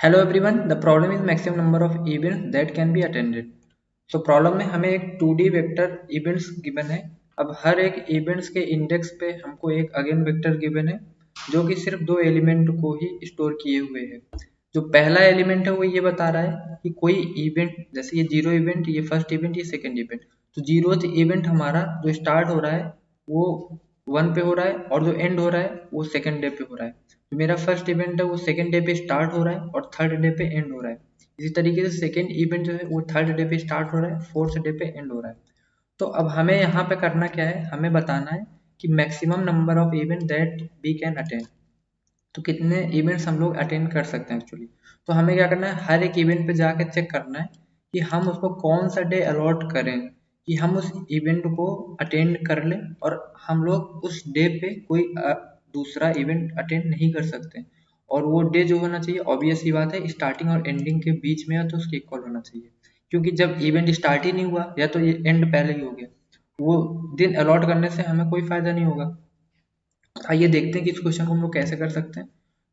Hello everyone, the problem is maximum number of events that can be attended. तो problem में हमें एक 2D vector events given है। अब हर एक इवेंट्स के इंडेक्स पे हमको एक अगेन वेक्टर गिवन है जो कि सिर्फ दो एलिमेंट को ही स्टोर किए हुए है। जो पहला एलिमेंट है वो ये बता रहा है कि कोई इवेंट, जैसे ये जीरो इवेंट, ये फर्स्ट इवेंट, ये सेकेंड इवेंट। तो जीरो इवेंट हमारा जो स्टार्ट हो रहा है वो 1 पे हो रहा है और जो एंड हो रहा है वो सेकेंड डे पे हो रहा है। जो मेरा फर्स्ट इवेंट है वो सेकेंड डे पे स्टार्ट हो रहा है और थर्ड डे पे एंड हो रहा है। इसी तरीके से सेकेंड इवेंट जो है वो थर्ड डे पे स्टार्ट हो रहा है, फोर्थ डे पे एंड हो रहा है। तो अब हमें यहाँ पे करना क्या है, हमें बताना है कि maximum number of event that we can attend. तो कितने इवेंट्स हम लोग अटेंड कर सकते हैं एक्चुअली। तो हमें क्या करना है, हर एक इवेंट पे जाकर चेक करना है कि हम उसको कौन सा डे अलॉट करें कि हम उस इवेंट को अटेंड कर लें, और हम लोग उस डे पे कोई दूसरा इवेंट अटेंड नहीं कर सकते। और वो डे जो होना चाहिए, ऑब्वियस सी बात है, स्टार्टिंग और एंडिंग के बीच में है तो उसके इक्वल होना चाहिए। क्योंकि जब इवेंट स्टार्ट ही नहीं हुआ या तो ये एंड पहले ही हो गया, वो दिन अलॉट करने से हमें कोई फायदा नहीं होगा। आइए देखते हैं कि इस क्वेश्चन को हम लोग कैसे कर सकते हैं।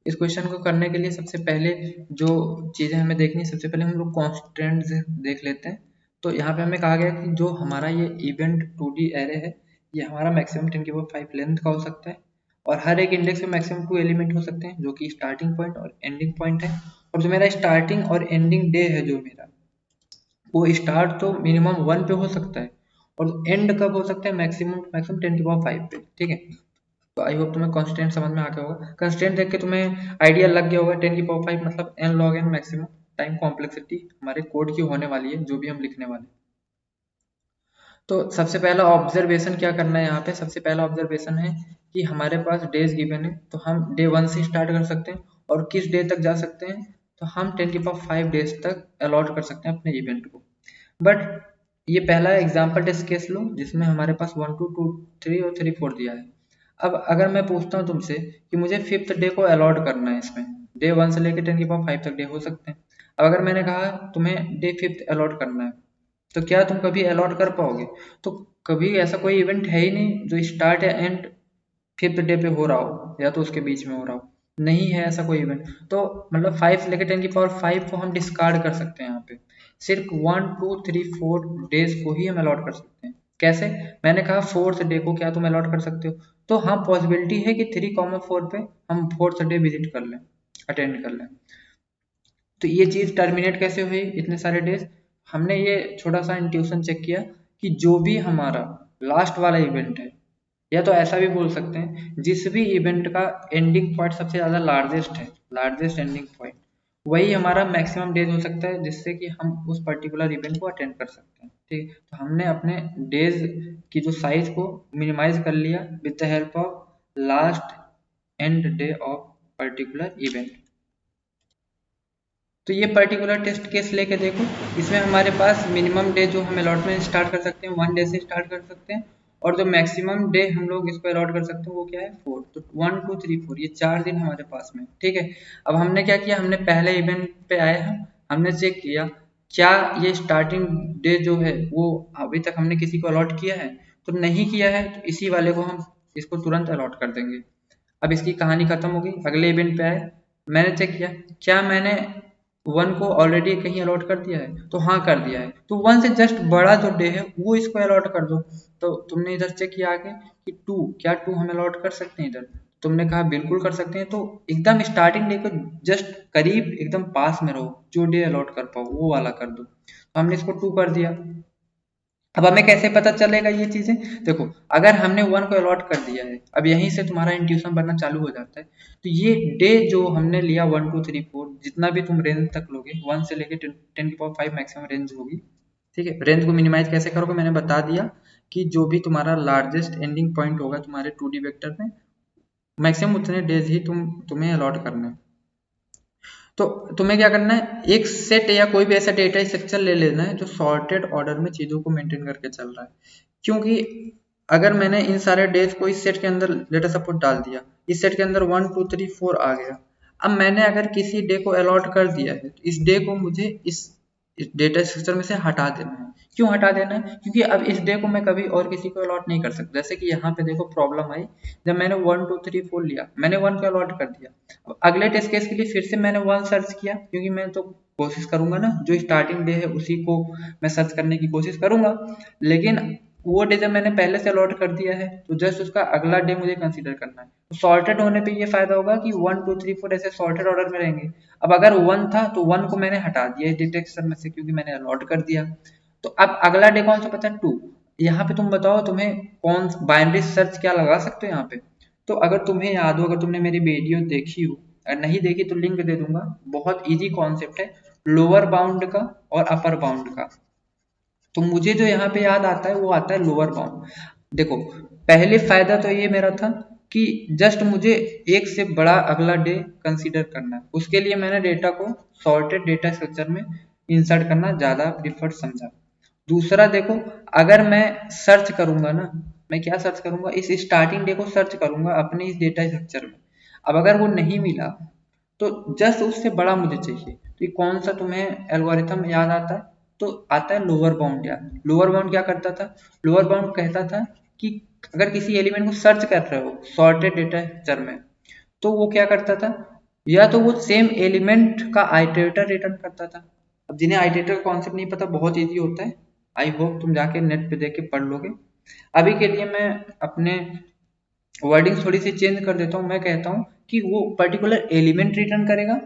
इस क्वेश्चन को करने के लिए सबसे पहले जो चीज़ें हमें देखनी है, सबसे पहले हम लोग कॉन्स्टेंट्स देख लेते हैं। तो यहाँ पे हमें कहा गया कि जो हमारा ये इवेंट 2D एरे है, ये हमारा मैक्सिमम 10⁵ लेंथ का हो सकता है। और हर एक इंडेक्स में मैक्सिमम 2 एलिमेंट हो सकते हैं जो कि स्टार्टिंग पॉइंट और एंडिंग पॉइंट है। और जो मेरा स्टार्टिंग और एंडिंग डे है जो मेरा, वो स्टार्ट तो मिनिमम 1 पे हो सकता है और एंड कब हो सकता है, मैक्सिमम मैक्सिमम 10⁵ पे। ठीक है, तो आई होप तुम्हें कॉन्स्टेंट समझ में आ गया होगा। कंस्टेंट देख के तुम्हें आइडिया लग गया होगा, 10⁵ मतलब n log n maximum time complexity हमारे कोड की होने वाली है जो भी हम लिखने वाले हैं। तो सबसे पहला ऑब्जर्वेशन क्या करना है, यहाँ पे सबसे पहला ऑब्जर्वेशन है कि हमारे पास डेज गिवन है, तो हम डे 1 से स्टार्ट कर सकते हैं और किस डे तक जा सकते हैं, तो हम 10⁵ डेज तक अलॉट कर सकते हैं अपने इवेंट को। बट ये पहला एग्जाम्पल टेस्ट केस लो जिसमें हमारे पास 1 2 2 3 और 3 4 दिया है। अब अगर मैं पूछता हूँ तुमसे कि मुझे फिफ्थ डे को अलॉट करना है, इसमें डे 1 से लेकर 10⁵ तक डे हो सकते हैं। अब अगर मैंने कहा तुम्हें डे फिफ्थ अलॉट करना है, तो क्या तुम कभी अलॉट कर पाओगे? तो कभी ऐसा कोई इवेंट है ही नहीं जो स्टार्ट या एंड फिफ्थ डे पे हो रहा हो या तो उसके बीच में हो रहा हो। नहीं है ऐसा कोई इवेंट। तो मतलब 5 से लेकर 10⁵ को हम डिस्कार्ड कर सकते हैं यहाँ पे। सिर्फ 1 2 3 4 डेज को ही हम अलॉट कर सकते हैं। कैसे? मैंने कहा फोर्थ डे को क्या तुम अलॉट कर सकते हो? तो हाँ, पॉसिबिलिटी है कि 3,4 पे हम फोर्थ डे विजिट कर लें, अटेंड कर लें। तो ये चीज़ टर्मिनेट कैसे हुई इतने सारे डेज? हमने ये छोटा सा इंट्यूशन चेक किया कि जो भी हमारा लास्ट वाला इवेंट है, या तो ऐसा भी बोल सकते हैं जिस भी इवेंट का एंडिंग पॉइंट सबसे ज़्यादा लार्जेस्ट है, लार्जेस्ट एंडिंग पॉइंट, वही हमारा मैक्सिमम डेज हो सकता है जिससे कि हम उस पर्टिकुलर इवेंट को अटेंड कर सकते हैं। ठीक है, तो हमने अपने डेज की जो साइज को मिनिमाइज कर लिया with the help of last and day of particular event. तो ये पर्टिकुलर टेस्ट केस लेके देखो, इसमें हमारे पास मिनिमम डे जो हम अलॉटमेंट स्टार्ट कर सकते हैं 1 डे से स्टार्ट कर सकते हैं, और जो मैक्सिमम डे हम लोग इसको अलॉट कर सकते हैं वो क्या है, 4। तो 1 2 3 4 ये 4 दिन हमारे पास में। ठीक है, अब हमने क्या किया, हमने पहले इवेंट पे आए हैं, हमने चेक किया क्या ये स्टार्टिंग डे जो है वो अभी तक हमने किसी को अलॉट किया है, तो नहीं किया है, तो इसी वाले को हम इसको तुरंत अलॉट कर देंगे। अब इसकी कहानी खत्म हो गई, अगले इवेंट पे आए, मैंने चेक किया क्या मैंने 1 को ऑलरेडी कहीं अलॉट कर दिया है, तो हाँ कर दिया है, तो 1 से जस्ट बड़ा जो डे है वो इसको अलॉट कर दो। तो तुमने इधर चेक किया आगे कि 2, क्या 2 हम अलॉट कर सकते हैं इधर? तुमने कहा बिल्कुल कर सकते हैं। तो एकदम स्टार्टिंग डे को जस्ट करीब एकदम पास में रहो, जो डे अलॉट कर पाओ वो वाला कर दो। तो हमने इसको 2 कर दिया। अब हमें कैसे पता चलेगा ये चीजें? देखो, अगर हमने 1 को अलॉट कर दिया है, अब यहीं से तुम्हारा इंट्यूशन बनना चालू हो जाता है। तो ये डे जो हमने लिया 1 2 3 4, जितना भी तुम रेंज तक लोगे 1 से लेके 10⁵ मैक्सिमम रेंज होगी। ठीक है, रेंज को मिनिमाइज कैसे करोगे मैंने बता दिया कि जो भी तुम्हारा लार्जेस्ट एंडिंग पॉइंट होगा तुम्हारे 2D वेक्टर में, मैक्सिमम उतने डेज ही तुम्हें अलॉट करना है। तो तुम्हें क्या करना है, एक सेट या कोई भी ऐसा डेटा स्ट्रक्चर ले लेना है जो सॉर्टेड ऑर्डर में चीजों को मेंटेन करके चल रहा है। क्योंकि अगर मैंने इन सारे डेज को इस सेट के अंदर लेटर सपोर्ट डाल दिया, इस सेट के अंदर 1 2 3 4 आ गया, अब मैंने अगर किसी डे को अलॉट कर दिया है तो इस डे को मुझे इस डेटा स्ट्रक्चर में से हटा देना है। क्यों हटा देना है? क्योंकि अब इस डे को मैं कभी और किसी को अलॉट नहीं कर सकता। जैसे कि यहाँ पे देखो प्रॉब्लम आई, जब मैंने 1 2 3 4 लिया, मैंने 1 को अलॉट कर दिया। अब अगले टेस्ट केस के लिए फिर से मैंने 1 सर्च किया, क्योंकि मैं तो कोशिश करूंगा ना जो स्टार्टिंग डे है उसी को मैं सर्च करने की कोशिश करूंगा। लेकिन वो डे जब मैंने पहले से अलॉट कर दिया है तो जस्ट उसका अगला डे मुझे कंसीडर करना है। तो सॉर्टेड होने पे ये फायदा होगा कि 1 2 3 4 ऐसे सॉर्टेड ऑर्डर में रहेंगे। अब अगर 1 था तो 1 को मैंने हटा दिया इस डिटेक्शन में से, क्योंकि मैंने अलॉट कर दिया। तो अब अगला डे कौन सा बचा? 2। यहाँ पे तुम बताओ तुम्हें कौन बाइनरी सर्च क्या लगा सकते हो यहाँ पे? तो अगर तुम्हें याद हो, अगर तुमने मेरी वीडियो देखी हो, अगर नहीं देखी तो लिंक दे दूंगा। बहुत इजी कॉन्सेप्ट है लोअर बाउंड का और अपर बाउंड का। तो मुझे जो यहाँ पे याद आता है वो आता है लोअर बाउंड। देखो पहले फायदा तो ये मेरा था कि जस्ट मुझे एक से बड़ा अगला डे कंसीडर करना है, उसके लिए मैंने डेटा को सॉर्टेड डेटा स्ट्रक्चर में इंसर्ट करना ज्यादा प्रिफर्ड समझा। दूसरा देखो, अगर मैं सर्च करूंगा ना, मैं क्या सर्च करूंगा? इस स्टार्टिंग डे को सर्च करूंगा अपने इस डेटा स्ट्रक्चर में। अब अगर वो नहीं मिला तो जस्ट उससे बड़ा मुझे चाहिए। तो ये कौन सा तुम्हें एल्गोरिथम याद आता है? तो आता है लोअर बाउंड याद। लोअर बाउंड क्या करता था? लोअर बाउंड कहता था कि अगर किसी एलिमेंट को सर्च कर रहे हो सॉर्टेड डेटा स्ट्रक्चर में, तो वो क्या करता था? या तो वो सेम एलिमेंट का आइटरेटर रिटर्न करता था। अब जिन्हें आइटरेटर का कॉन्सेप्ट नहीं पता, बहुत इजी होता है, आई होप तुम जाके नेट पे देख के पढ़ लोगे। अभी के लिए मैं अपने वर्डिंग थोड़ी सी चेंज कर देता हूँ। मैं कहता हूँ कि वो पर्टिकुलर एलिमेंट रिटर्न करेगा।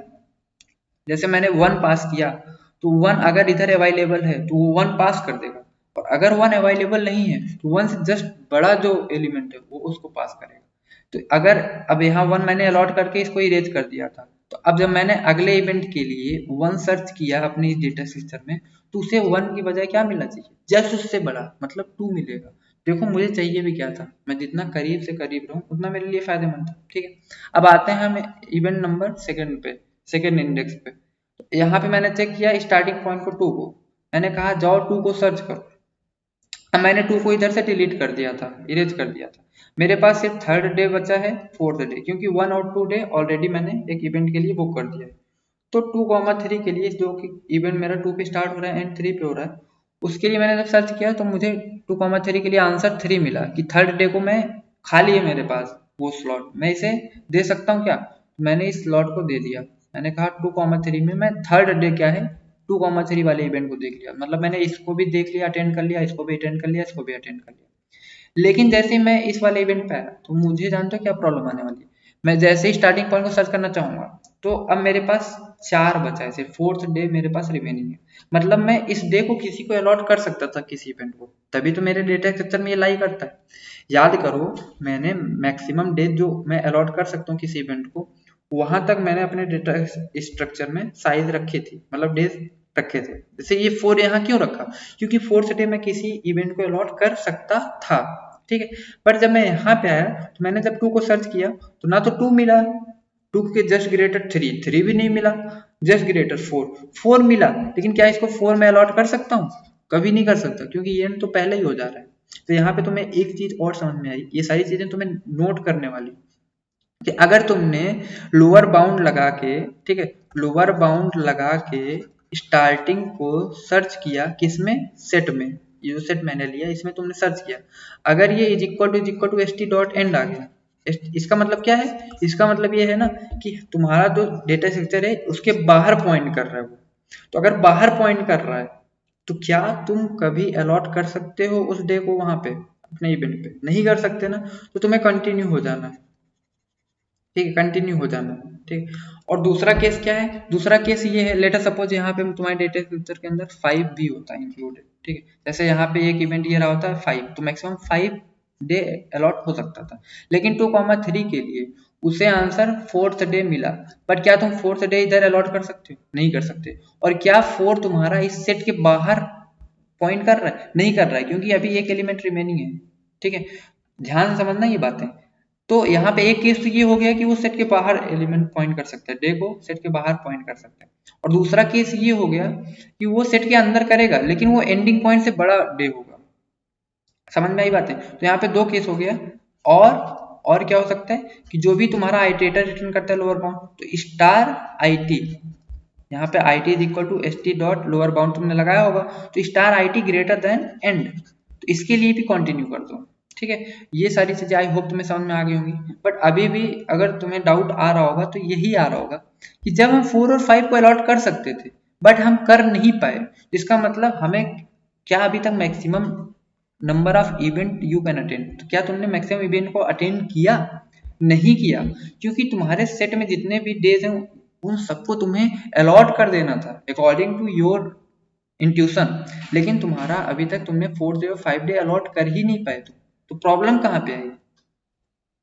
जैसे मैंने 1 पास किया तो 1 अगर इधर अवेलेबल है तो वो 1 पास कर देगा, और अगर 1 अवेलेबल नहीं है तो 1 से जस्ट बड़ा जो एलिमेंट है वो उसको पास करेगा। तो अगर अब यहाँ 1 मैंने अलॉट करके इसको इरेज कर दिया था, तो अब जब मैंने अगले इवेंट के लिए 1 सर्च किया अपने इस डेटा स्ट्रक्चर में, तो उसे 1 की बजाय क्या मिलना चाहिए? जस्ट उससे बड़ा, मतलब 2 मिलेगा। देखो मुझे चाहिए भी क्या था, मैं जितना करीब से करीब रहूं उतना मेरे लिए फायदेमंद था। ठीक है, अब आते हैं हम इवेंट नंबर सेकंड पे, सेकंड इंडेक्स पे। यहाँ पे मैंने चेक किया स्टार्टिंग पॉइंट को 2 को, मैंने कहा जाओ 2 को सर्च करो। अब मैंने 2 को इधर से डिलीट कर दिया था, इरेज कर दिया था। मेरे पास सिर्फ थर्ड डे बचा है, फोर्थ डे, क्योंकि 1 और 2 डे ऑलरेडी मैंने एक इवेंट के लिए बुक कर दिया है। तो 2,3 के लिए जो कि इवेंट मेरा 2 पे स्टार्ट हो रहा है एंड 3 पे हो रहा है, उसके लिए मैंने जब सर्च किया तो मुझे 2,3 के लिए आंसर 3 मिला कि थर्ड डे को मैं खाली है मेरे पास वो स्लॉट, मैं इसे दे सकता हूँ क्या? मैंने इस स्लॉट को दे दिया। मैंने कहा 2,3 में मैं थर्ड डे क्या है 2,3 वाले इवेंट को देख लिया, मतलब मैंने इसको भी देख लिया, अटेंड कर लिया, इसको भी अटेंड कर लिया, इसको भी अटेंड कर लिया। लेकिन जैसे ही मैं इस वाले इवेंट पे आया तो मुझे जानते हो क्या प्रॉब्लम आने वाली है? मैं जैसे ही स्टार्टिंग पॉइंट को सर्च करना चाहूंगा तो अब मेरे पास 4 बचा है, सिर्फ फोर्थ डे मेरे पास रिमेनिंग है। मतलब मैं इस डे को किसी को अलॉट कर सकता था, किसी इवेंट को, तभी तो मेरे डेटा स्ट्रक्चर में ये लाई करता है। याद करो, मैंने मैक्सिमम डे जो मैं अलॉट कर सकता हूँ किसी इवेंट को, वहां तक मैंने अपने डेटा स्ट्रक्चर में साइज रखी थी, मतलब डेज रखे थे। जैसे ये 4 यहाँ क्यों रखा? क्योंकि फोर्थ डे में किसी इवेंट को अलॉट कर सकता था। ठीक है, पर जब मैं यहाँ पे आया तो मैंने जब 2 को सर्च किया तो ना तो 2 मिला, 2 के जस्ट ग्रेटर 3, 3 भी नहीं मिला, जस्ट ग्रेटर 4, 4 मिला। लेकिन क्या इसको 4 में अलॉट कर सकता हूँ? कभी नहीं कर सकता, क्योंकि ये तो पहले ही हो जा रहा है। तो यहाँ पे तुम्हें एक चीज और समझ में आई, ये सारी चीजें तुम्हें नोट करने वाली कि अगर तुमने लोअर बाउंड लगा के, ठीक है, लोअर बाउंड लगा के स्टार्टिंग को सर्च किया किसमें? सेट में। ये जो सेट मैंने लिया इसमें तुमने सर्च किया, अगर ये is equal to S T dot and आ गया, इसका मतलब क्या है? इसका मतलब ये है ना कि तुम्हारा जो डेटा स्ट्रक्चर है उसके बाहर पॉइंट कर रहा है वो। तो अगर बाहर पॉइंट कर रहा है तो क्या तुम कभी अलॉट कर सकते हो उस डे को वहां पे अपने इवेंट पे? नहीं कर सकते ना, तो तुम्हें कंटिन्यू हो जाना है। ठीक है, कंटिन्यू हो जाना है। ठीक, और दूसरा केस क्या है? दूसरा केस ये है, लेट अस सपोज यहाँ पे तुम्हारे डेटा स्ट्रक्चर के अंदर 5 भी होता है इंक्लूडेड। ठीक है, जैसे यहाँ पे एक इवेंट ये रहा होता है 5, तो मैक्सिमम 5 डे अलॉट हो सकता था। लेकिन 2,3 के लिए उसे आंसर फोर्थ डे मिला। बट क्या तुम फोर्थ डे इधर अलॉट कर सकते हो? नहीं कर सकते। और क्या 4 तुम्हारा इस सेट के बाहर पॉइंट कर रहा है? नहीं कर रहा है, क्योंकि अभी एक एलिमेंट रिमेनिंग है। ठीक है, ध्यान से समझना ये बातें। तो यहाँ पे एक केस तो ये हो गया कि वो सेट के बाहर एलिमेंट पॉइंट कर सकते हैं, डे को सेट के बाहर पॉइंट कर सकते हैं। और दूसरा केस ये हो गया कि वो सेट के अंदर करेगा लेकिन वो एंडिंग पॉइंट से बड़ा डे होगा। समझ में आई बात है? तो यहाँ पे 2 केस हो गया। और क्या हो सकता है कि जो भी तुम्हारा आइटरेटर रिटर्न करता है लोअर बाउंड, तो स्टार आईटी, यहाँ पे IT is equal to S T dot lower bound तुमने लगाया होगा, तो star IT greater than end, तो इसके लिए भी कंटिन्यू कर दो। ठीक है, ये सारी चीजें आई होप तुम्हें समझ में आ गई होंगी। बट अभी भी अगर तुम्हें डाउट आ रहा होगा तो यही आ रहा होगा कि जब हम 4 और 5 को अलॉट कर सकते थे बट हम कर नहीं पाए, इसका मतलब हमें क्या अभी तक maximum number of event you can attend, तो क्या तुमने मैक्सिमम इवेंट को अटेंड किया? नहीं किया, क्योंकि तुम्हारे सेट में जितने भी डेज हैं उन सबको तुम्हें अलॉट कर देना था अकॉर्डिंग टू योर इंट्यूशन, लेकिन तुम्हारा अभी तक तुमने 4 डे और 5 डे अलॉट कर ही नहीं पाए, तो प्रॉब्लम कहाँ पे आई?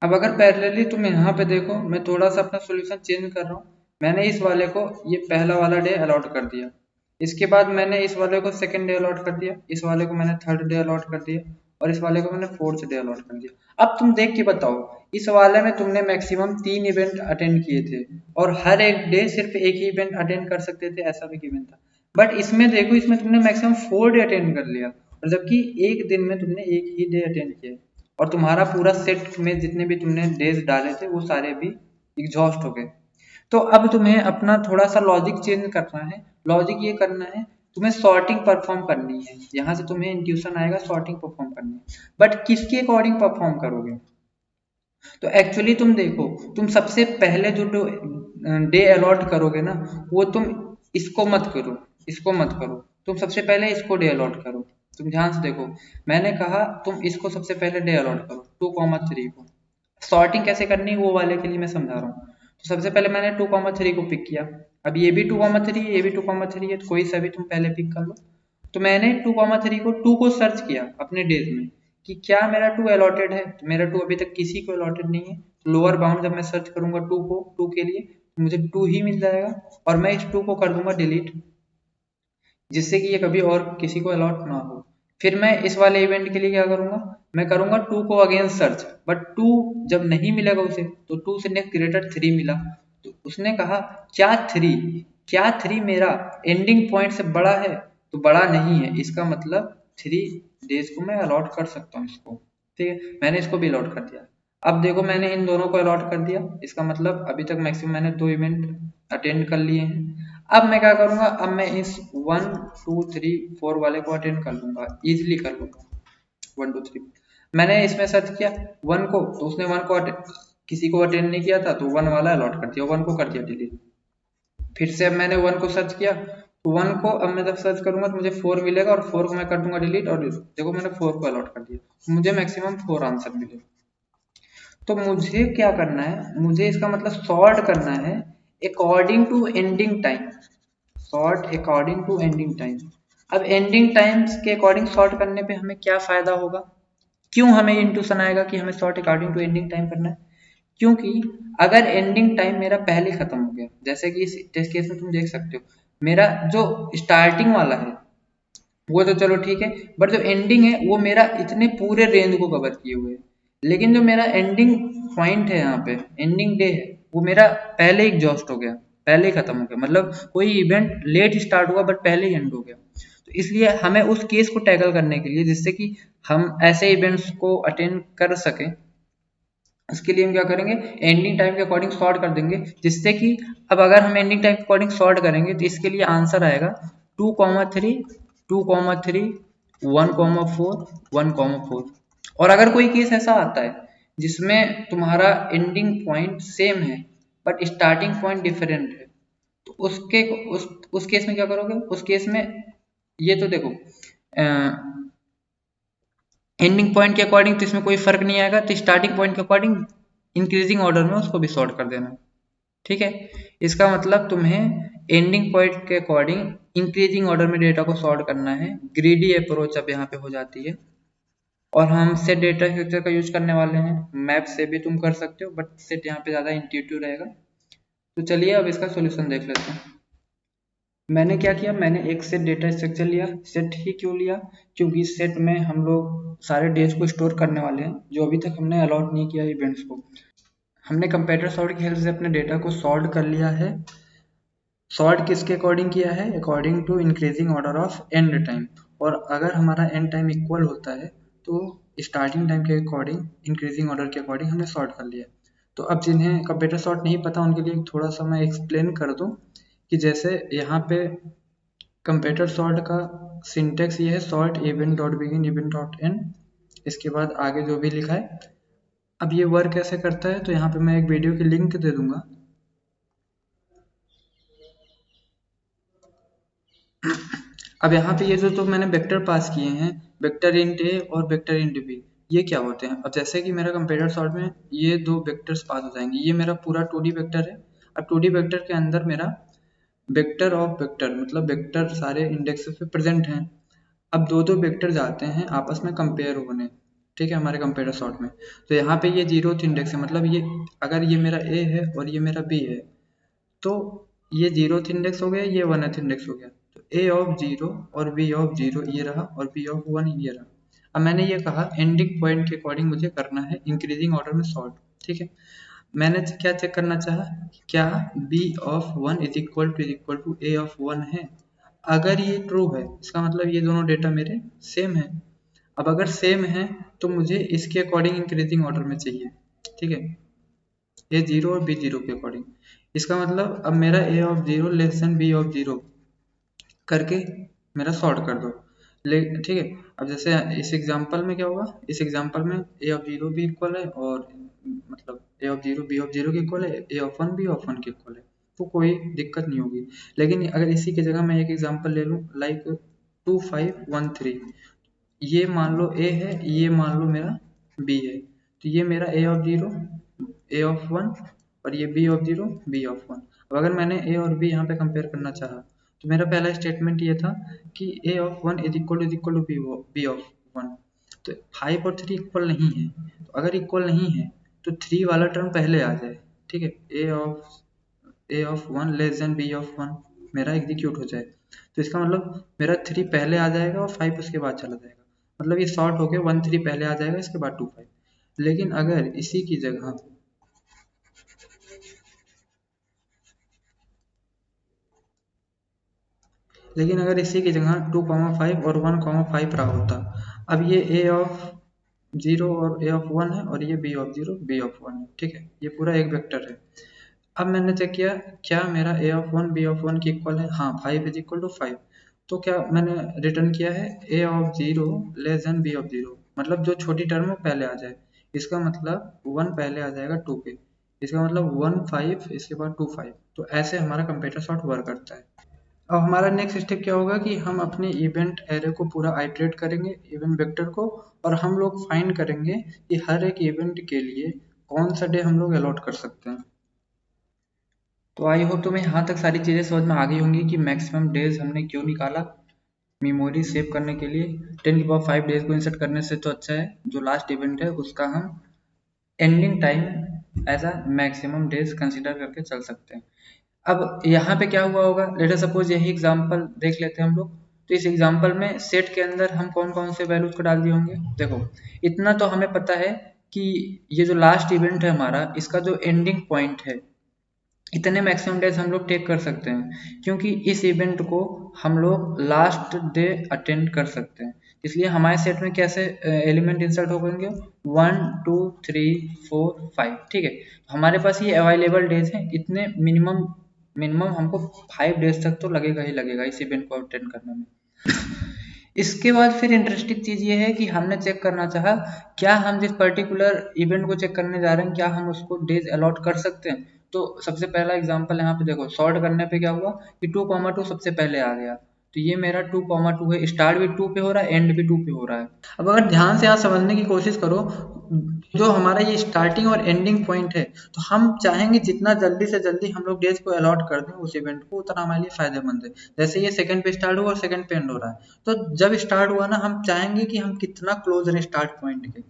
अब अगर पैरेलली तुम यहाँ पे देखो, मैं थोड़ा सा अपना सॉल्यूशन चेंज कर रहा हूँ। मैंने इस वाले को ये पहला वाला डे अलॉट कर दिया, इसके बाद मैंने इस वाले को सेकंड डे अलॉट कर दिया, इस वाले को मैंने थर्ड डे अलॉट कर दिया और इस वाले को मैंने फोर्थ डे अलॉट कर दिया। अब तुम देख के बताओ, इस वाले में तुमने मैक्सिमम 3 इवेंट अटेंड किए थे और हर एक डे सिर्फ एक ही इवेंट अटेंड कर सकते थे, ऐसा भी गिवन था। बट इसमें देखो, इसमें तुमने मैक्सिमम 4 डे अटेंड कर लिया और जबकि एक दिन में तुमने एक ही डे अटेंड किया और तुम्हारा पूरा सेट में जितने भी तुमने डेज डाले थे वो सारे भी एग्जॉस्ट हो गए। तो अब तुम्हें अपना थोड़ा सा लॉजिक चेंज करना है। लॉजिक ये करना है, तुम्हें सॉर्टिंग परफॉर्म करनी है, यहाँ से तुम्हें इंट्यूशन आएगा सॉर्टिंग परफॉर्म करनी है। बट किसके अकॉर्डिंग परफॉर्म करोगे? तो एक्चुअली तुम देखो, तुम सबसे पहले जो डे अलॉट करोगे ना, वो तुम इसको मत करो, इसको मत करो, तुम सबसे पहले इसको डे अलॉट करो। तुम ध्यान से देखो, मैंने कहा तुम इसको सबसे पहले डे अलॉट करो 2,3 को। सॉर्टिंग कैसे करनी है वो वाले के लिए मैं समझा रहा हूँ। तो सबसे पहले मैंने 2,3 को पिक किया, अब ये भी 2,3 ये भी 2,3 है, तो कोई सा भी तुम पहले पिक कर लो। तो मैंने 2,3 को 2 को सर्च किया अपने डेज में कि क्या मेरा 2 अलॉटेड है, तो मेरा 2 अभी तक किसी को अलॉटेड नहीं है। तो लोअर बाउंड जब मैं सर्च करूंगा 2 को, 2 के लिए, तो मुझे 2 ही मिल जाएगा और मैं इस 2 को कर दूंगा डिलीट, जिससे कि ये कभी और किसी को अलॉट ना हो। फिर मैं इस वाले इवेंट के लिए क्या करूंगा, मैं करूंगा 2 को अगेन सर्च, बट 2 जब नहीं मिलेगा उसे, तो 2 से नेक्स्ट ग्रेटर 3 मिला, तो उसने कहा क्या 3, क्या 3 मेरा एंडिंग पॉइंट से बड़ा है? तो बड़ा नहीं है, इसका मतलब 3 डेज को मैं अलॉट कर सकता हूँ इसको। ठीक है, मैंने इसको भी अलॉट कर दिया। अब देखो, मैंने इन दोनों को अलॉट कर दिया, इसका मतलब अभी तक मैक्सिमम मैंने 2 इवेंट अटेंड कर लिए हैं। अब मैं क्या करूंगा, अब मैं इस 1 2 3 4 वाले को अटेंड कर लूंगा, इजिली कर लूंगा। 1 2 3 मैंने इसमें सर्च किया 1 को, तो उसने 1 को किसी को अटेंड नहीं किया था, तो 1 वाला अलॉट कर दिया, 1 को कर दिया डिलीट। फिर से अब मैंने 1 को सर्च किया, तो 1 को अब मैं जब सर्च करूंगा तो मुझे 4 मिलेगा और 4 को मैं कर दूंगा डिलीट, और देखो मैंने 4 को अलॉट कर दिया, मुझे मैक्सिमम 4 आंसर मिले। तो मुझे क्या करना है, मुझे इसका मतलब सॉर्ट करना है according to ending time, sort according to ending time. अब एंडिंग टाइम्स के अकॉर्डिंग सॉर्ट करने पे हमें क्या फायदा होगा, क्यों हमें इंट्यूशन आएगा कि हमें sort according to ending time करना है? क्योंकि अगर एंडिंग टाइम मेरा पहले खत्म हो गया, जैसे कि इस टेस्ट केस में तुम देख सकते हो, मेरा जो स्टार्टिंग वाला है वो तो चलो ठीक है, बट जो एंडिंग है वो मेरा इतने पूरे रेंज को कवर किए हुए है, लेकिन जो मेरा एंडिंग पॉइंट है यहाँ पे, एंडिंग डे है, वो मेरा पहले एग्जॉस्ट हो गया, पहले ही खत्म हो गया, मतलब कोई इवेंट लेट स्टार्ट हुआ बट पहले ही एंड हो गया। तो इसलिए हमें उस केस को टैकल करने के लिए, जिससे कि हम ऐसे इवेंट्स को अटेंड कर सकें, उसके लिए हम क्या करेंगे, एंडिंग टाइम के अकॉर्डिंग सॉर्ट कर देंगे, जिससे कि अब अगर हम एंडिंग टाइम के अकॉर्डिंग सॉर्ट करेंगे तो इसके लिए आंसर आएगा 2,3 2,3 1,4 1,4। और अगर कोई केस ऐसा आता है जिसमें तुम्हारा एंडिंग पॉइंट सेम है बट स्टार्टिंग पॉइंट डिफरेंट है, तो उस केस में क्या करोगे, उस केस में ये तो देखो एंडिंग पॉइंट के अकॉर्डिंग तो इसमें कोई फर्क नहीं आएगा, तो स्टार्टिंग पॉइंट के अकॉर्डिंग इंक्रीजिंग ऑर्डर में उसको भी सॉर्ट कर देना। ठीक है, इसका मतलब तुम्हें एंडिंग पॉइंट के अकॉर्डिंग इंक्रीजिंग ऑर्डर में डेटा को सॉर्ट करना है। ग्रीडी अप्रोच अब यहाँ पे हो जाती है, और हम सेट डेटा स्ट्रक्चर का यूज करने वाले हैं। मैप से भी तुम कर सकते हो, बट सेट यहाँ पे ज़्यादा इंट्यूटिव रहेगा। तो चलिए अब इसका सोल्यूशन देख लेते हैं। मैंने क्या किया, मैंने एक सेट डेटा स्ट्रक्चर लिया। सेट ही क्यों लिया, क्योंकि सेट में हम लोग सारे डेज को स्टोर करने वाले हैं जो अभी तक हमने अलॉट नहीं किया इवेंट्स को। हमने कंपेरेटर सॉर्ट की हेल्प से अपने डेटा को सॉर्ट कर लिया है। सॉर्ट किसके अकॉर्डिंग किया है, according to increasing order of end time. और अगर हमारा एंड टाइम इक्वल होता है तो स्टार्टिंग टाइम के अकॉर्डिंग इंक्रीजिंग ऑर्डर के अकॉर्डिंग हमने सॉर्ट कर लिया। तो अब जिन्हें कंपेरेटर सॉर्ट नहीं पता उनके लिए थोड़ा सा मैं एक्सप्लेन कर दूं कि जैसे यहाँ पे कंपेटर सॉर्ट का सिंटेक्स ये है, sort event dot begin event dot and, इसके बाद आगे जो भी लिखा है। अब ये वर्क कैसे करता है, तो यहाँ पे मैं एक वीडियो की लिंक दे दूंगा। अब यहाँ पे ये जो तो मैंने वेक्टर पास किए हैं, वेक्टर इंट ए और वेक्टर इंट बी, ये क्या होते हैं? अब जैसे कि मेरा कंपेटर सॉर्ट में ये दो वेक्टर्स पास हो जाएंगे, ये मेरा पूरा 2D वेक्टर है। अब 2D वेक्टर के अंदर मेरा वेक्टर ऑफ वेक्टर, मतलब वेक्टर सारे इंडेक्स पे प्रेजेंट हैं। अब दो दो वेक्टर जाते हैं आपस में कंपेयर होने, ठीक है, हमारे कंपेटर सॉर्ट में। तो यहाँ पे ये 0th इंडेक्स है, मतलब ये अगर ये मेरा ए है और ये मेरा बी है, तो ये 0th इंडेक्स हो गया, ये 1th इंडेक्स हो गया। तो ए ऑफ 0 और बी ऑफ 0 ये रहा, और बी ऑफ 1 ये रहा। अब मैंने ये कहा एंडिंग पॉइंट के अकॉर्डिंग मुझे करना है इंक्रीजिंग ऑर्डर में सॉर्ट, ठीक है। मैंने क्या चेक करना चाहा, क्या B of 1 is equal to A of 1 है। अगर ये ट्रू है, इसका मतलब ये दोनों डेटा मेरे सेम है। अब अगर सेम है तो मुझे इसके अकॉर्डिंग इंक्रीजिंग ऑर्डर में चाहिए, ठीक है, ए 0 और बी 0 के अकॉर्डिंग। इसका मतलब अब मेरा A of 0 less than B of 0 करके मेरा सॉर्ट कर दो, ले, ठीक है। अब जैसे इस एग्जांपल में क्या होगा, इस एग्जांपल में ए ऑफ 0 भी इक्वल है, और मतलब ए ऑफ 0 बी ऑफ 0 के इक्वल है, ए ऑफ 1 बी ऑफ 1 के इक्वल है, तो कोई दिक्कत नहीं होगी। लेकिन अगर इसी की जगह मैं एक एग्जांपल ले लूँ, लाइक 2 5 1 3, ये मान लो ए है, ये मान लो मेरा बी है, तो ये मेरा ए ऑफ 0 ए ऑफ 1 और ये बी ऑफ 0 बी ऑफ 1। अब अगर मैंने ए और बी यहाँ पे कंपेयर करना चाहा, तो मेरा पहला स्टेटमेंट ये था कि A of 1 is equal to B of 1। तो 5 और 3 इक्वल नहीं है, तो अगर इक्वल नहीं है तो 3 वाला टर्म पहले आ जाए, ठीक है, A of 1 less than B of 1 मेरा एग्जीक्यूट हो जाए। तो इसका मतलब मेरा 3 पहले आ जाएगा और 5 उसके बाद चला जाएगा, मतलब ये शॉर्ट होके 1 3 पहले आ जाएगा, इसके बाद 2 5। लेकिन अगर इसी की जगह लेकिन अगर इसी की जगह 2,5 और 1,5 रहा होता, अब ये ए ऑफ 0 और ए ऑफ 1 है, और ये बी ऑफ 0 बी ऑफ 1 है, ठीक है, ये पूरा एक वेक्टर है। अब मैंने चेक किया क्या मेरा ए ऑफ 1 बी ऑफ 1 की इक्वल है, हाँ 5 इज इक्वल टू 5। तो क्या मैंने रिटर्न किया है A of 0 less than B of 0, मतलब जो छोटी टर्म है पहले आ जाए। इसका मतलब 1 पहले आ जाएगा 2 पे, इसका मतलब 1 5 इसके बाद 2 5। तो ऐसे हमारा कंपेटर सॉर्ट वर्क करता है। अब हमारा नेक्स्ट स्टेप क्या होगा कि हम अपने इवेंट एरे को पूरा आइटरेट करेंगे, इवेंट वेक्टर को, और हम लोग फाइंड करेंगे कि हर एक इवेंट के लिए कौन सा डे हम लोग अलॉट कर सकते हैं। तो आई होप तुम्हें यहाँ तक सारी चीज़ें समझ में आ गई होंगी कि मैक्सिमम डेज हमने क्यों निकाला। मेमोरी सेव करने के लिए 10⁵ डेज को इंसर्ट करने से तो अच्छा है जो लास्ट इवेंट है उसका हम ending time as a maximum days consider करके चल सकते हैं। अब यहाँ पे क्या हुआ होगा, लेट अस सपोज यही एग्जांपल देख लेते हैं हम लोग। तो इस एग्जांपल में सेट के अंदर हम कौन कौन से वैल्यूज को डाल दिए होंगे। देखो इतना तो हमें पता है कि ये जो लास्ट इवेंट है हमारा, इसका जो एंडिंग पॉइंट है, इतने मैक्सिमम डेज हम लोग टेक कर सकते हैं, क्योंकि इस इवेंट को हम लोग लास्ट डे अटेंड कर सकते हैं। इसलिए हमारे सेट में कैसे एलिमेंट इंसर्ट हो गएंगे, 1 2 3 4 5, ठीक है। हमारे पास ये अवेलेबल डेज हैं, इतने मिनिमम मिनिमम हमको 5 डेज तक तो लगेगा ही लगेगा इस इवेंट को अटेंड करने में। इसके बाद फिर इंटरेस्टिंग चीज ये है कि हमने चेक करना चाहा क्या हम जिस पर्टिकुलर इवेंट को चेक करने जा रहे हैं क्या हम उसको डेज अलॉट कर सकते हैं। तो सबसे पहला एग्जांपल यहाँ पे देखो, सॉर्ट करने पे क्या हुआ कि 2,2 सबसे पहले आ गया, तो ये मेरा 2,2 है, स्टार्ट भी 2 पे हो रहा है, एंड भी 2 पे हो रहा है। अब अगर ध्यान से यहाँ समझने की कोशिश करो, जो हमारा ये स्टार्टिंग और एंडिंग पॉइंट है, तो हम चाहेंगे जितना जल्दी से जल्दी हम लोग डेज को अलॉट कर दें उस इवेंट को, उतना हमारे लिए फायदेमंद है। जैसे ये सेकंड पे स्टार्ट हुआ और सेकंड पे एंड हो रहा है, तो जब स्टार्ट हुआ ना, हम चाहेंगे कि हम कितना क्लोज रहें स्टार्ट पॉइंट के,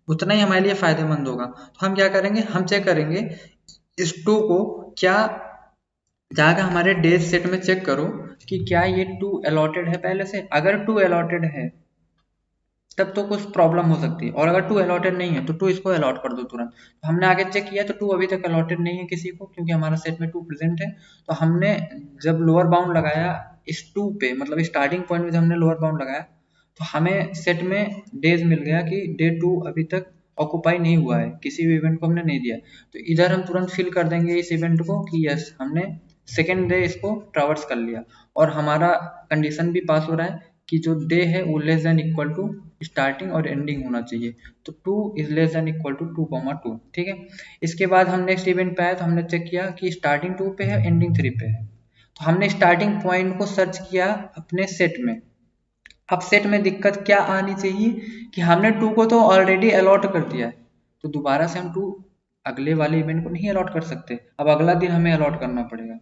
उतना ही हमारे लिए फायदेमंद होगा। तो हम क्या करेंगे, हम चेक करेंगे इस 2 को, क्या जाकर हमारे डेज सेट में चेक करो कि क्या ये 2 अलॉटेड है पहले से। अगर 2 अलॉटेड है तब तो कुछ प्रॉब्लम हो सकती है, और अगर 2 अलॉटेड नहीं है तो 2 इसको अलॉट कर दो तुरंत। तो हमने आगे चेक किया तो 2 अभी तक अलॉटेड नहीं है किसी को, क्योंकि हमारा सेट में 2 प्रेजेंट है। तो हमने जब लोअर बाउंड लगाया इस 2 पे, मतलब स्टार्टिंग पॉइंट में जब हमने लोअर बाउंड लगाया, तो हमें सेट में डेज मिल गया कि डे 2 अभी तक ऑक्यूपाई नहीं हुआ है, किसी भी इवेंट को हमने नहीं दिया। तो इधर हम तुरंत फिल कर देंगे इस इवेंट को कि यस हमने सेकेंड डे इसको ट्रावर्स कर लिया और हमारा कंडीशन भी पास हो रहा है कि जो डे है वो less than equal to starting और एंडिंग होना चाहिए। तो 2 is less than equal to 2,2। ठीक है, इसके बाद हम नेक्स्ट इवेंट पे आए तो हमने चेक किया कि स्टार्टिंग 2 पे है, एंडिंग 3 पे है। तो हमने स्टार्टिंग पॉइंट को सर्च किया अपने सेट में। अब सेट में दिक्कत क्या आनी चाहिए कि हमने 2 को तो ऑलरेडी अलॉट कर दिया है, तो दोबारा से हम 2 अगले वाले इवेंट को नहीं अलॉट कर सकते। अब अगला दिन हमें अलॉट करना पड़ेगा।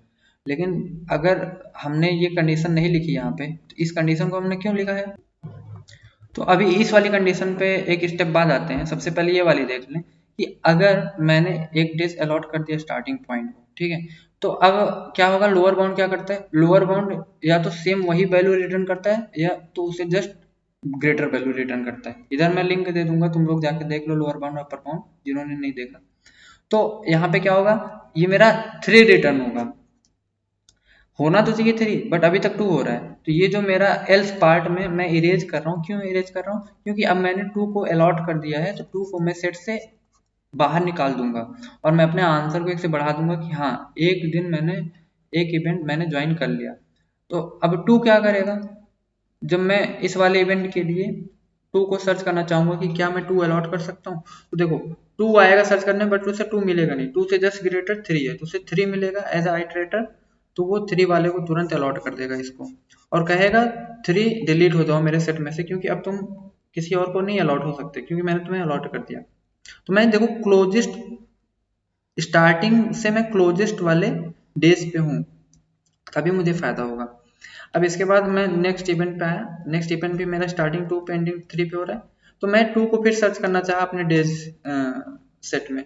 लेकिन अगर हमने ये कंडीशन नहीं लिखी यहाँ पे, तो इस कंडीशन को हमने क्यों लिखा है? तो अभी इस वाली कंडीशन पे एक स्टेप बाद आते हैं। सबसे पहले ये वाली देख लें कि अगर मैंने एक डेज अलॉट कर दिया स्टार्टिंग पॉइंट को, ठीक है, तो अब क्या होगा, लोअर बाउंड क्या करता है, लोअर बाउंड या तो सेम वही वैल्यू रिटर्न करता है या तो उसे जस्ट ग्रेटर वैल्यू रिटर्न करता है। इधर मैं लिंक दे दूंगा, तुम लोग जाके देख लो लोअर बाउंड अपर बाउंड, जिन्होंने नहीं देखा। तो यहाँ पे क्या होगा, ये मेरा 3 रिटर्न होगा। होना तो चाहिए 3 बट अभी तक 2 हो रहा है। तो ये जो मेरा एल्स पार्ट में मैं इरेज कर रहा हूँ, क्यों इरेज कर रहा हूँ, क्योंकि अब मैंने 2 को अलॉट कर दिया है, तो 2 को मैं सेट से बाहर निकाल दूंगा और मैं अपने आंसर को 1 से बढ़ा दूंगा कि हाँ एक दिन मैंने एक इवेंट मैंने ज्वाइन कर लिया। तो अब 2 क्या करेगा, जब मैं इस वाले इवेंट के लिए 2 को सर्च करना चाहूंगा कि क्या मैं 2 अलॉट कर सकता हूँ, तो देखो 2 आएगा सर्च करने, बट उसे 2 मिलेगा नहीं, 2 से जस्ट ग्रेटर 3 है, तो उसे 3 मिलेगा एज आइटरेटर। तो वो 3 वाले को तुरंत अलॉट कर देगा इसको और कहेगा 3 डिलीट हो जाओ मेरे सेट में से, क्योंकि अब तुम किसी और को नहीं अलॉट हो सकते, क्योंकि मैंने तुम्हें अलॉट कर दिया। तो मैं देखो क्लोजेस्ट स्टार्टिंग से मैं क्लोजेस्ट वाले डेज पे हूँ, तभी मुझे फायदा होगा। अब इसके बाद मैं नेक्स्ट इवेंट पे आया। नेक्स्ट इवेंट भी मेरा स्टार्टिंग 2 पे एंडिंग 3 पे हो रहा है। तो मैं 2 को फिर सर्च करना चाहा अपने डेज सेट में,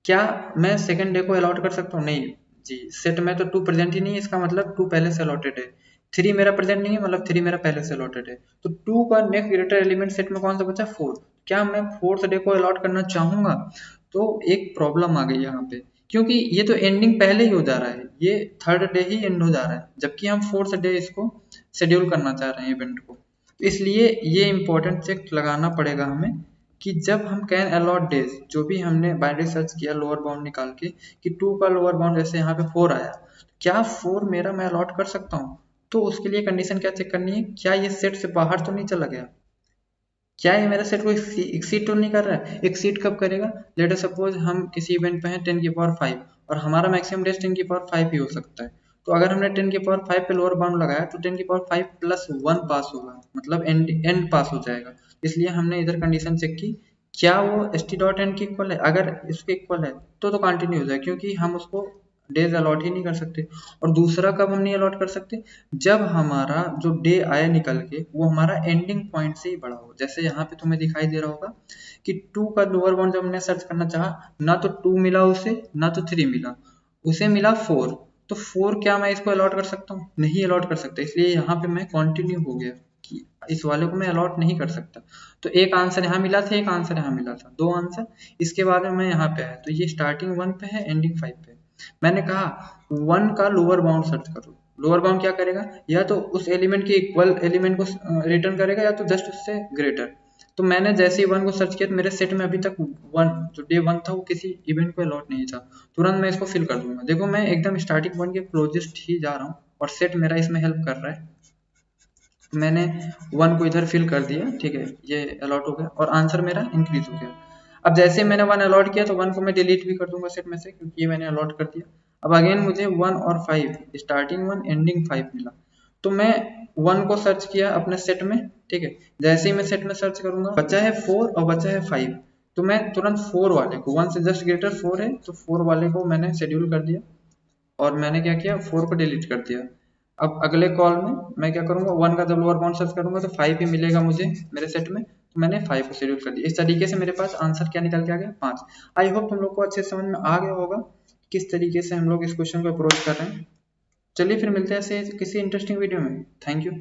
क्या मैं सेकंड डे को अलॉट कर सकता हूँ? नहीं जी, सेट में तो 2 प्रेजेंट ही नहीं है, इसका मतलब 2 पहले से अलॉटेड है। 3 मेरा प्रेजेंट नहीं है, मतलब 3 मेरा पहले से अलॉटेड है। तो 2 का नेक्स्ट ग्रेटर एलिमेंट सेट में कौन सा बचा? 4। क्या मैं फोर्थ डे को अलॉट करना चाहूंगा? तो एक प्रॉब्लम आ गई यहाँ पे, क्योंकि ये तो एंडिंग पहले ही हो जा रहा है, ये थर्ड डे ही एंड हो जा रहा है, जबकि हम फोर्थ डे इसको शेड्यूल करना चाह रहे हैं इवेंट को। तो इसलिए ये इंपॉर्टेंट चेक लगाना पड़ेगा हमें कि जब हम कैन अलॉट डेज, जो भी हमने बाइनरी सर्च किया लोअर बाउंड निकाल के कि 2 का लोअर बाउंड जैसे यहाँ पे 4 आया, क्या 4 मेरा मैं अलॉट कर सकता हूँ? तो उसके लिए कंडीशन क्या चेक करनी है, क्या ये सेट से बाहर तो नहीं चला गया, क्या ये मेरा सेट को एक्सीड तो नहीं कर रहा है? एक्सीड कब करेगा? लेट अस सपोज हम किसी इवेंट पे हैं 10 की पावर 5 और हमारा मैक्सिमम डेज 10 की पावर 5 ही हो सकता है। तो अगर हमने 10 की पावर 5 पे लोअर बाउंड लगाया तो 10 की पावर 5 प्लस 1 पास होगा, मतलब एंड पास हो जाएगा। इसलिए हमने इधर कंडीशन चेक की, क्या वो एस टी डॉट एन की इक्वल है? अगर इसके इक्वल है तो कंटिन्यू हो जाए, क्योंकि हम उसको डेज अलॉट ही नहीं कर सकते। और दूसरा कब हम नहीं अलॉट कर सकते, जब हमारा जो डे आया निकल के वो हमारा एंडिंग पॉइंट से ही बड़ा हो। जैसे यहाँ पे तुम्हें दिखाई दे रहा होगा कि 2 का लोअर बाउंड जब हमने सर्च करना चाहा, ना तो 2 मिला उसे, ना तो 3 मिला, उसे मिला 4। तो 4 क्या मैं इसको अलॉट कर सकता हूँ? नहीं अलॉट कर सकता। इसलिए यहाँ पे मैं कंटिन्यू हो गया कि इस वाले को मैं अलॉट नहीं कर सकता। तो एक आंसर यहाँ मिला था, एक आंसर यहाँ मिला था, 2 आंसर। इसके बाद में मैं यहाँ पे आया, तो ये स्टार्टिंग 1 पे है, एंडिंग 5 पे है। मैंने कहा 1 का लोअर बाउंड सर्च करो। लोअर बाउंड क्या करेगा, या तो उस एलिमेंट के इक्वल एलिमेंट को रिटर्न करेगा या तो जस्ट उससे ग्रेटर। तो मैंने जैसे ही 1 को सर्च किया तो मेरे सेट में अभी तक 1 जो डे 1 था वो किसी इवेंट को अलॉट नहीं था। तुरंत मैं इसको फिल कर दूंगा। देखो मैं एकदम स्टार्टिंग पॉइंट के क्लोजेस्ट ही जा रहा हूँ और सेट मेरा इसमें हेल्प कर रहा है। मैंने 1 को इधर फिल कर दिया, ठीक है, ये अलॉट हो गया और आंसर मेरा इंक्रीज हो गया। अब जैसे मैंने 1 अलॉट किया तो 1 को मैं डिलीट भी कर दूंगा सेट में से, क्योंकि ये मैंने अलॉट कर दिया। अब अगेन मुझे 1 और 5, स्टार्टिंग 1 एंडिंग 5 मिला। तो मैं 1 को सर्च किया अपने सेट में, ठीक है, जैसे ही मैं सेट में सर्च करूंगा बचा है 4 और बचा है 5, तो मैं तुरंत 4 वाले को, 1 से जस्ट ग्रेटर 4 है तो 4 वाले को मैंने शेड्यूल कर दिया और मैंने क्या किया, 4 को डिलीट कर दिया। अब अगले कॉल में मैं क्या करूंगा, 1 का जब लोअर बाउंड सर्च करूंगा तो 5 ही मिलेगा मुझे मेरे सेट में, तो मैंने 5 को शेड्यूल कर दिया। इस तरीके से मेरे पास आंसर क्या निकल के आ गया, 5। आई होप तुम लोग को अच्छे समझ में आ गया होगा किस तरीके से हम लोग इस क्वेश्चन को अप्रोच कर रहे हैं। चलिए फिर मिलते हैं ऐसे किसी इंटरेस्टिंग वीडियो में। Thank you.